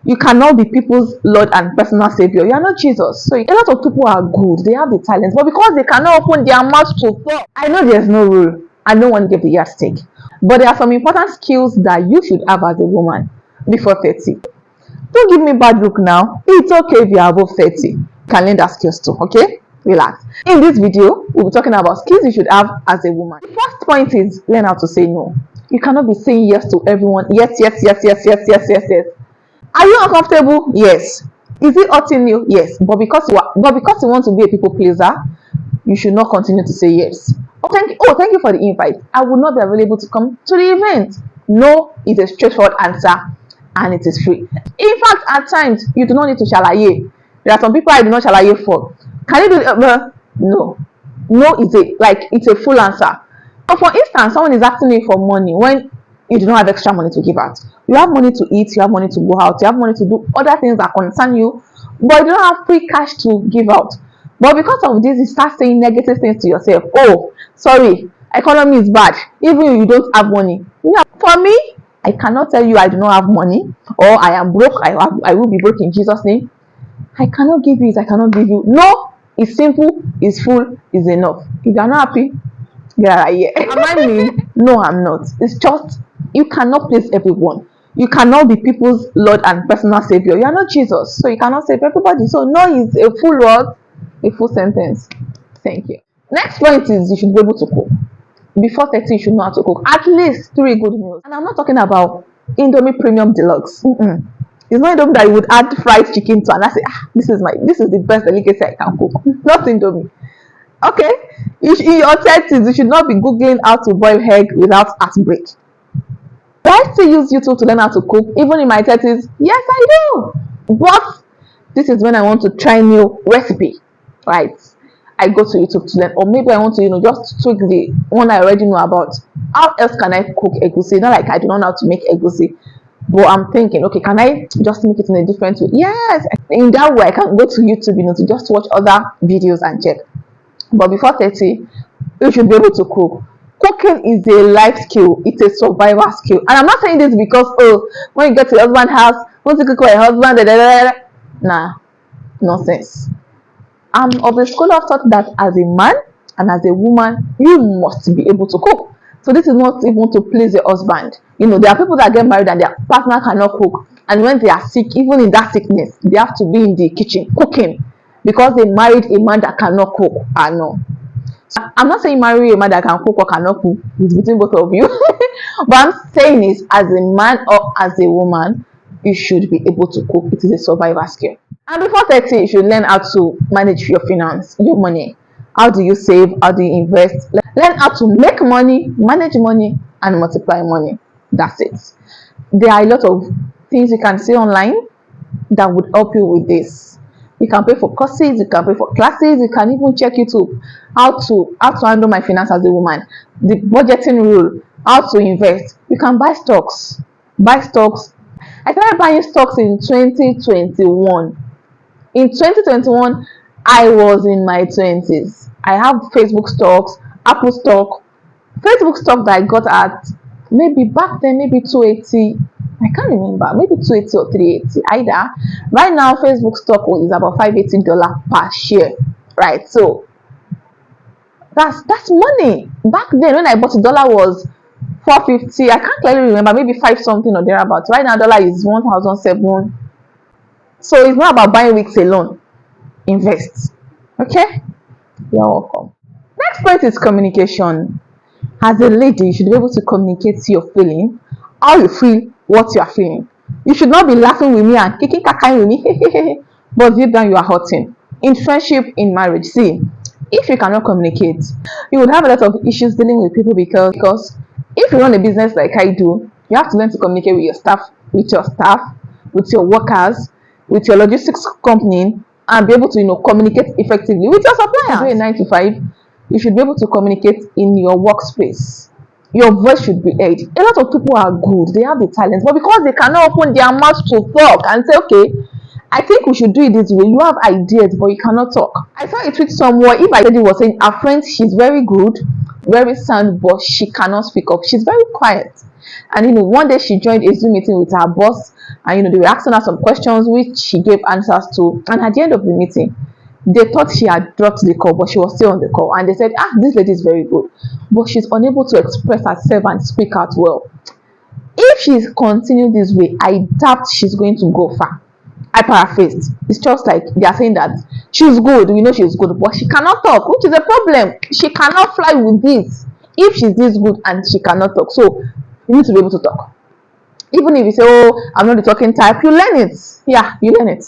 You cannot be people's Lord and personal Savior. You are not Jesus. So a lot of people are good. They have the talent. But because they cannot open their mouth to talk, I know there's no rule. I don't want to give the yardstick. But there are some important skills that you should have as a woman before 30. Don't give me bad look now. It's okay if you're above 30. You can learn that skills too, okay? Relax. In this video, we'll be talking about skills you should have as a woman. The first point is learn how to say no. You cannot be saying yes to everyone. Yes. Are you uncomfortable? Yes. Is it hurting you? Yes. But because you want to be a people pleaser, you should not continue to say yes. Thank you for the invite. I will not be available to come to the event. No is a straightforward answer, and it is free. In fact, at times you do not need to shalaye. There are some people I do not shalaye for. Can you do it? No. No is it's a full answer. So for instance, someone is asking you for money when you do not have extra money to give out. You have money to eat, you have money to go out, you have money to do other things that concern you, but you don't have free cash to give out. But because of this, you start saying negative things to yourself. Oh, sorry, economy is bad. Even if you don't have money. Yeah, for me, I cannot tell you I do not have money or I am broke. I will be broke in Jesus' name. I cannot give you it. I cannot give you. No, it's simple, it's full, it's enough. If you are not happy, yeah. Am I mean? No, I'm not. It's just you cannot please everyone. You cannot be people's Lord and personal Savior. You are not Jesus, so you cannot save everybody. So no is a full word, a full sentence. Thank you. Next point is you should be able to cook. Before 30, you should know how to cook at least 3 good meals. And I'm not talking about Indomie Premium Deluxe. It's not Indomie that you would add fried chicken to and I say, this is the best delicacy I can cook. Not Indomie. Okay, in your 30s, you should not be googling how to boil egg without heartbreak. Do I still use YouTube to learn how to cook even in my 30s? Yes, I do. But this is when I want to try new recipe, right? I go to YouTube to learn, or maybe I want to just tweak the one I already know about. How else can I cook egusi? Not like I do not know how to make egusi, but I'm thinking, okay, can I just make it in a different way? Yes, in that way I can go to YouTube, to just watch other videos and check. But before 30, you should be able to cook. Cooking is a life skill. It's a survival skill. And I'm not saying this because, when you get to your husband's house, want to cook for your husband, nah, nonsense. I'm of the school of thought that as a man and as a woman, you must be able to cook. So this is not even to please your husband. There are people that get married and their partner cannot cook. And when they are sick, even in that sickness, they have to be in the kitchen cooking. Because they married a man that cannot cook. No. I'm not saying marry a man that can cook or cannot cook. It's between both of you. But I'm saying is, as a man or as a woman, you should be able to cook. It is a survival skill. And before 30, you should learn how to manage your finance, your money. How do you save? How do you invest? Learn how to make money, manage money, and multiply money. That's it. There are a lot of things you can see online that would help you with this. You can pay for courses, you can pay for classes, you can even check YouTube how to handle my finance as a woman, the budgeting rule, how to invest. You can buy stocks. I started buying stocks in 2021. In 2021, I was in my 20s. I have Facebook stocks, Apple stock, Facebook stock that I got at maybe back then, maybe 280. I can't remember, maybe 280 or 380 either. Right now, Facebook stock is about $580 per share, right? So that's money. Back then, when I bought the dollar was $4.50. I can't clearly remember, maybe 5 something or thereabouts. Right now, dollar is 1,007. So it's not about buying wigs alone. Invest. Okay? You're welcome. Next point is communication. As a lady, you should be able to communicate your feeling, how you feel, what you are feeling. You should not be laughing with me and kicking kakai with me, but deep down you are hurting. In friendship, in marriage, see, if you cannot communicate, you will have a lot of issues dealing with people because if you run a business like I do, you have to learn to communicate with your staff, with your workers, with your logistics company, and be able to communicate effectively with your suppliers. Doing 9 to 5, you should be able to communicate in your workspace. Your voice should be heard. A lot of people are good, they have the talent, but because they cannot open their mouth to talk and say, okay, I think we should do it this way. You have ideas, but you cannot talk. I saw a tweet somewhere. If I said it was saying, a friend, she's very good, very sound, but she cannot speak up. She's very quiet. And one day she joined a Zoom meeting with her boss, and they were asking her some questions which she gave answers to. And at the end of the meeting, they thought she had dropped the call, but she was still on the call. And they said, this lady is very good, but she's unable to express herself and speak out well. If she's continuing this way, I doubt she's going to go far. I paraphrased. It's just like they are saying that she's good, we know she's good, but she cannot talk, which is a problem. She cannot fly with this. If she's this good and she cannot talk, so you need to be able to talk. Even if you say, oh, I'm not the talking type, you learn it. Yeah, you learn it.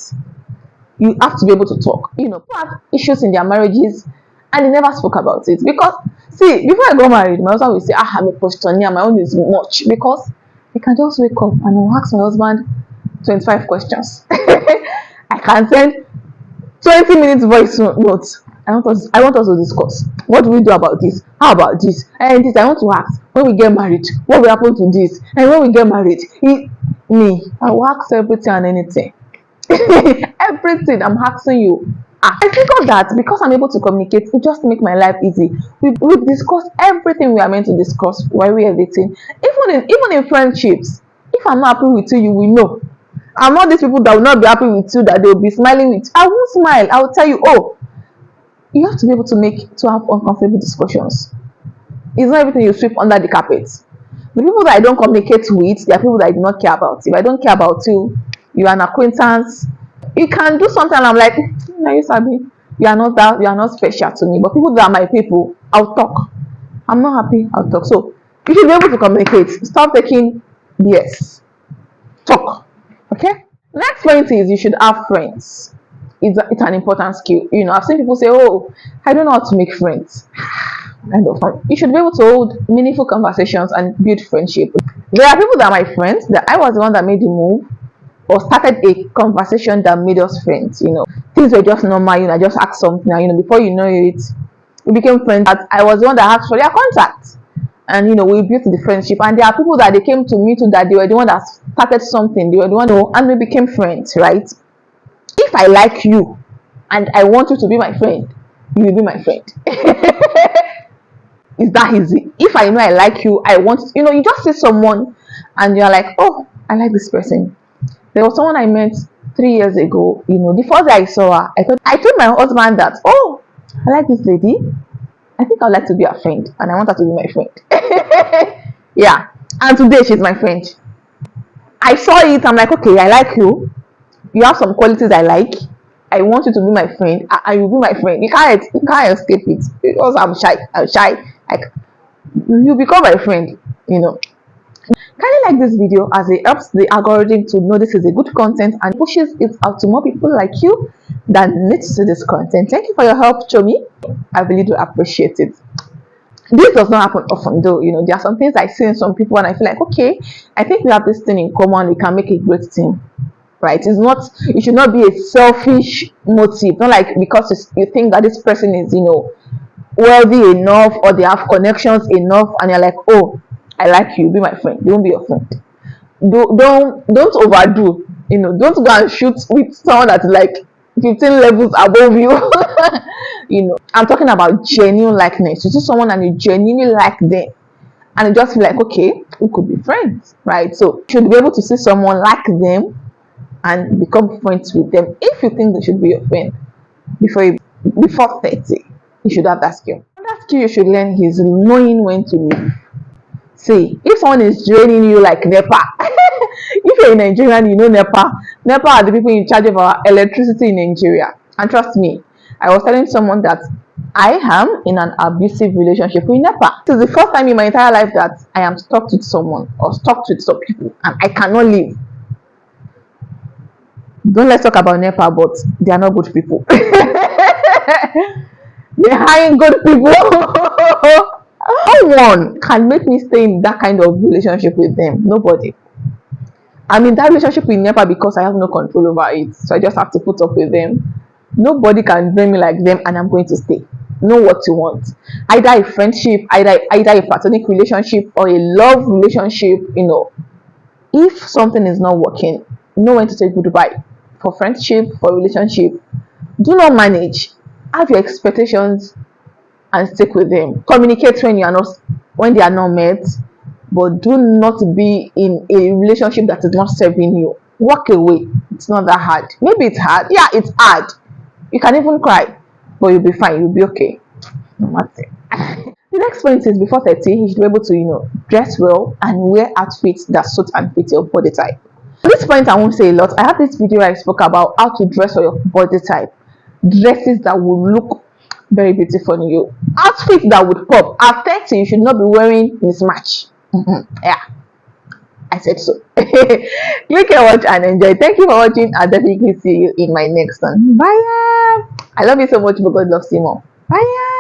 You have to be able to talk. People have issues in their marriages and they never spoke about it. Because, see, before I got married, my husband will say, I'm a questionnaire, my own is much. Because I can just wake up and I'll ask my husband 25 questions. I can send 20 minutes voice notes. I want us to discuss. What do we do about this? How about this? And this, I want to ask, when we get married, what will happen to this? And when we get married, I will ask everything and anything. Everything I'm asking you. I figured that because I'm able to communicate, it just make my life easy. We discuss everything we are meant to discuss while we are dating. Even in friendships, if I'm not happy with you, you will know. I'm not these people that will not be happy with you, that they will be smiling with you. I won't smile. I will tell you, you have to be able to have uncomfortable discussions. It's not everything you sweep under the carpet. The people that I don't communicate with, they are people that I do not care about. If I don't care about you, you are an acquaintance. You can do something and I'm like, no, you sabi, you are not special to me. But people that are my people, I'll talk. I'm not happy, I'll talk. So you should be able to communicate. Stop taking BS. Talk. Okay? Next point is you should have friends. It's an important skill. I've seen people say, I don't know how to make friends. Kind of fun. You should be able to hold meaningful conversations and build friendship. There are people that are my friends, that I was the one that made the move or started a conversation that made us friends. Things were just normal. I just asked something, and before you know it, we became friends. I was the one that asked for their contact, and we built the friendship. And there are people that they came to me to, that they were the one that started something. They were the one, and we became friends, right? If I like you and I want you to be my friend, you will be my friend. It's that easy. If I know I like you, I want, you just see someone and you're like, I like this person. There was someone I met 3 years ago. The first day I saw her, I told my husband that, I like this lady. I think I'd like to be her friend, and I want her to be my friend. Yeah. And today she's my friend. I saw it, I'm like, okay, I like you. You have some qualities I like. I want you to be my friend, and you'll be my friend. You can't escape it, because I'm shy. Like, you become my friend. Can you like this video, as it helps the algorithm to know this is a good content and pushes it out to more people like you that need to see this content. Thank you for your help, Chomi. I really do appreciate it. This does not happen often though. There are some things I see in some people and I feel like, okay, I think we have this thing in common, we can make a great team. Right? It should not be a selfish motive. Not like because you think that this person is, wealthy enough or they have connections enough, and you're like, I like you, be my friend. Don't be your friend. Don't overdo. Don't go and shoot with someone that's like 15 levels above you. I'm talking about genuine likeness. You see someone and you genuinely like them, and you just feel like, okay, we could be friends, right? So you should be able to see someone like them and become friends with them. If you think they should be your friend before 30, you should have that skill. Another skill you should learn is knowing when to leave. See, if someone is draining you like NEPA, if you're in Nigeria, NEPA are the people in charge of our electricity in Nigeria. And trust me, I was telling someone that I am in an abusive relationship with NEPA. This is the first time in my entire life that I am stuck with someone or stuck with some people and I cannot leave. Don't let's talk about NEPA, but they are not good people. They're hiring good people. No one can make me stay in that kind of relationship with them. Nobody. I'm in that relationship with NEPA because I have no control over it. So I just have to put up with them. Nobody can drain me like them, and I'm going to stay. Know what you want. Either a friendship, either a platonic relationship or a love relationship. If something is not working, know when to say goodbye. For friendship, for relationship, do not manage. Have your expectations and stick with them. Communicate when they are not met. but do not be in a relationship that is not serving you. Walk away. It's not that hard. Maybe it's hard. Yeah, it's hard. You can even cry, but you'll be fine. You'll be okay. No matter. The next point is before 30, you should be able to, dress well and wear outfits that suit and fit your body type. At this point, I won't say a lot. I have this video where I spoke about how to dress for your body type. Dresses that will look very beautiful on you. Outfits that would pop. At 30, you should not be wearing mismatch. Yeah, I said so. Click and watch and enjoy. Thank you for watching. I'll definitely see you in my next one. Bye. I love you so much, but God loves you more. Bye.